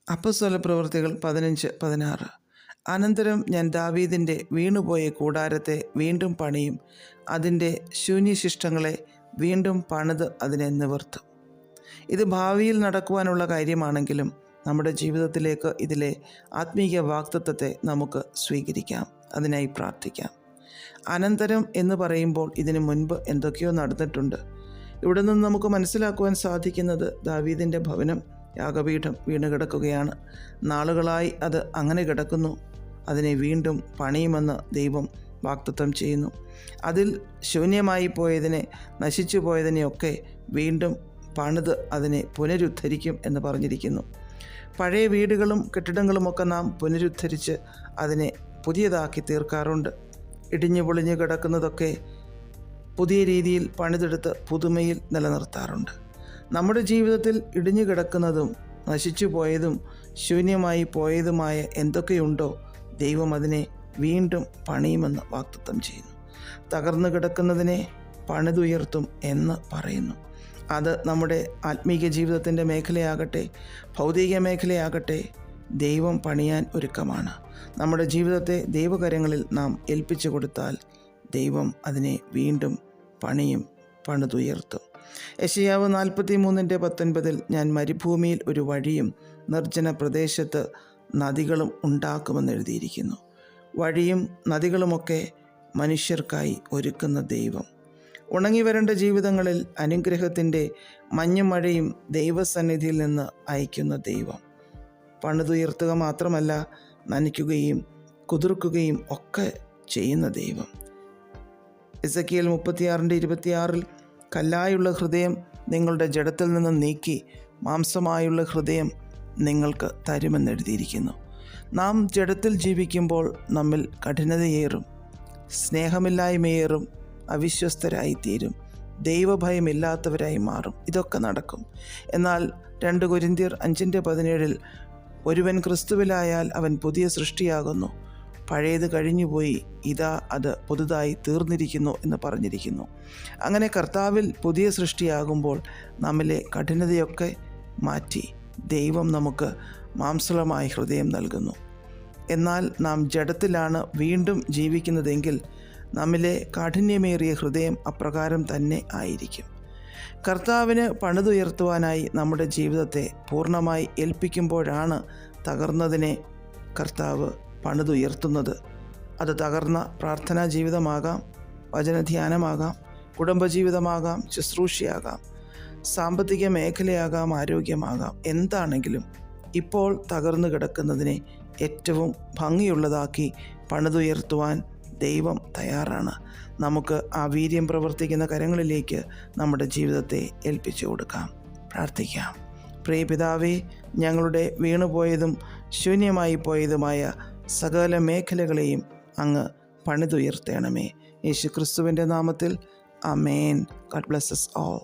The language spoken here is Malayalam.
അപ്പോസ്തലപ്രവൃത്തികൾ 15:16. അനന്തരം ഞാൻ ദാവീദിൻ്റെ വീണുപോയ കൂടാരത്തെ വീണ്ടും പണിയും, അതിൻ്റെ ശൂന്യശിഷ്ടങ്ങളെ വീണ്ടും പണിത് അതിനെ നിവർത്തും. ഇത് ഭാവിയിൽ നടക്കുവാനുള്ള കാര്യമാണെങ്കിലും നമ്മുടെ ജീവിതത്തിലേക്ക് ഇതിലെ ആത്മീയ വാഗ്ദത്തത്തെ നമുക്ക് സ്വീകരിക്കാം. അതിനായി പ്രാർത്ഥിക്കാം. അനന്തരം എന്ന് പറയുമ്പോൾ ഇതിനു മുൻപ് എന്തൊക്കെയോ നടന്നിട്ടുണ്ട്. ഇവിടെ നിന്ന് നമുക്ക് മനസ്സിലാക്കുവാൻ സാധിക്കുന്നത് ദാവീദിൻ്റെ ഭവനം, യാഗപീഠം വീണ് കിടക്കുകയാണ്. നാളുകളായി അത് അങ്ങനെ കിടക്കുന്നു. അതിനെ വീണ്ടും പണിയുമെന്ന് ദൈവം വാഗ്ദത്തം ചെയ്യുന്നു. അതിൽ ശൂന്യമായി പോയതിനെ, നശിച്ചു പോയതിനെയൊക്കെ വീണ്ടും പണിത് അതിനെ പുനരുദ്ധരിക്കും എന്ന് പറഞ്ഞിരിക്കുന്നു. പഴയ വീടുകളും കെട്ടിടങ്ങളുമൊക്കെ നാം പുനരുദ്ധരിച്ച് അതിനെ പുതിയതാക്കി തീർക്കാറുണ്ട്. ഇടിഞ്ഞു പൊളിഞ്ഞു കിടക്കുന്നതൊക്കെ പുതിയ രീതിയിൽ പണിതെടുത്ത് പുതുമയിൽ നിലനിർത്താറുണ്ട്. നമ്മുടെ ജീവിതത്തിൽ ഇടിഞ്ഞു കിടക്കുന്നതും നശിച്ചു പോയതും ശൂന്യമായി പോയതുമായ എന്തൊക്കെയുണ്ടോ ദൈവം അതിനെ വീണ്ടും പണിയുമെന്ന് വാഗ്ദത്തം ചെയ്യുന്നു. തകർന്നു കിടക്കുന്നതിനെ പണിതുയർത്തും എന്ന് പറയുന്നു. അത് നമ്മുടെ ആത്മീക ജീവിതത്തിൻ്റെ മേഖലയാകട്ടെ, ഭൗതിക മേഖലയാകട്ടെ, ദൈവം പണിയാൻ ഒരുക്കമാണ്. നമ്മുടെ ജീവിതത്തെ ദൈവകരങ്ങളിൽ നാം ഏൽപ്പിച്ചു കൊടുത്താൽ ദൈവം അതിനെ വീണ്ടും പണിയും, പണിതുയർത്തും. യെശയ്യാവ് 43:19 ഞാൻ മരുഭൂമിയിൽ ഒരു വഴിയും നിർജ്ജന പ്രദേശത്ത് നദികളും ഉണ്ടാക്കുമെന്ന് എഴുതിയിരിക്കുന്നു. വഴിയും നദികളുമൊക്കെ മനുഷ്യർക്കായി ഒരുക്കുന്ന ദൈവം. ഉണങ്ങി വരേണ്ട ജീവിതങ്ങളിൽ അനുഗ്രഹത്തിൻ്റെ മഞ്ഞും മഴയും ദൈവസന്നിധിയിൽ നിന്ന് അയക്കുന്ന ദൈവം. പണിതുയർത്തുക മാത്രമല്ല, നനയ്ക്കുകയും കുതിർക്കുകയും ഒക്കെ ചെയ്യുന്ന ദൈവം. എസെക്കിയേൽ 36:26 കല്ലായുള്ള ഹൃദയം നിങ്ങളുടെ ജഡത്തിൽ നിന്ന് നീക്കി മാംസമായുള്ള ഹൃദയം നിങ്ങൾക്ക് തരുമെന്നെഴുതിയിരിക്കുന്നു. നാം ജഡത്തിൽ ജീവിക്കുമ്പോൾ നമ്മിൽ കഠിനതയേറും, സ്നേഹമില്ലായ്മയേറും, അവിശ്വസ്തരായിത്തീരും, ദൈവഭയമില്ലാത്തവരായി മാറും. ഇതൊക്കെ നടക്കും. എന്നാൽ 2 കൊരിന്ത്യർ 5:17 ഒരുവൻ ക്രിസ്തുവിലായാൽ അവൻ പുതിയ സൃഷ്ടിയാകുന്നു, പഴയത് കഴിഞ്ഞുപോയി, ഇതാ അത് പുതുതായി തീർന്നിരിക്കുന്നു എന്ന് പറഞ്ഞിരിക്കുന്നു. അങ്ങനെ കർത്താവിൽ പുതിയ സൃഷ്ടിയാകുമ്പോൾ നമ്മിലെ കഠിനതയൊക്കെ മാറ്റി ദൈവം നമുക്ക് മാംസളമായ ഹൃദയം നൽകുന്നു. എന്നാൽ നാം ജഡത്തിലാണ് വീണ്ടും ജീവിക്കുന്നതെങ്കിൽ നമ്മിലെ കാഠിന്യമേറിയ ഹൃദയം അപ്രകാരം തന്നെ ആയിരിക്കും. കർത്താവിന് പണിതുയർത്തുവാനായി നമ്മുടെ ജീവിതത്തെ പൂർണ്ണമായി ഏൽപ്പിക്കുമ്പോഴാണ് തകർന്നതിനെ കർത്താവ് പണിതുയർത്തുന്നത്. അത് തകർന്ന പ്രാർത്ഥനാ ജീവിതമാകാം, വചനധ്യാനമാകാം, കുടുംബജീവിതമാകാം, ശുശ്രൂഷയാകാം, സാമ്പത്തിക മേഖലയാകാം, ആരോഗ്യമാകാം. എന്താണെങ്കിലും ഇപ്പോൾ തകർന്നു കിടക്കുന്നതിനെ ഏറ്റവും ഭംഗിയുള്ളതാക്കി പണിതുയർത്തുവാൻ ദൈവം തയ്യാറാണ്. നമുക്ക് ആ വീര്യം പ്രവർത്തിക്കുന്ന കരങ്ങളിലേക്ക് നമ്മുടെ ജീവിതത്തെ ഏൽപ്പിച്ചു കൊടുക്കാം. പ്രാർത്ഥിക്കാം. പ്രിയ പിതാവേ, ഞങ്ങളുടെ വീണുപോയതും ശൂന്യമായി പോയതുമായ സകല മേഖലകളെയും അങ്ങ് പണിതുയർത്തേണമേ. യേശു ക്രിസ്തുവിൻ്റെ നാമത്തിൽ ആമേൻ. God bless us all.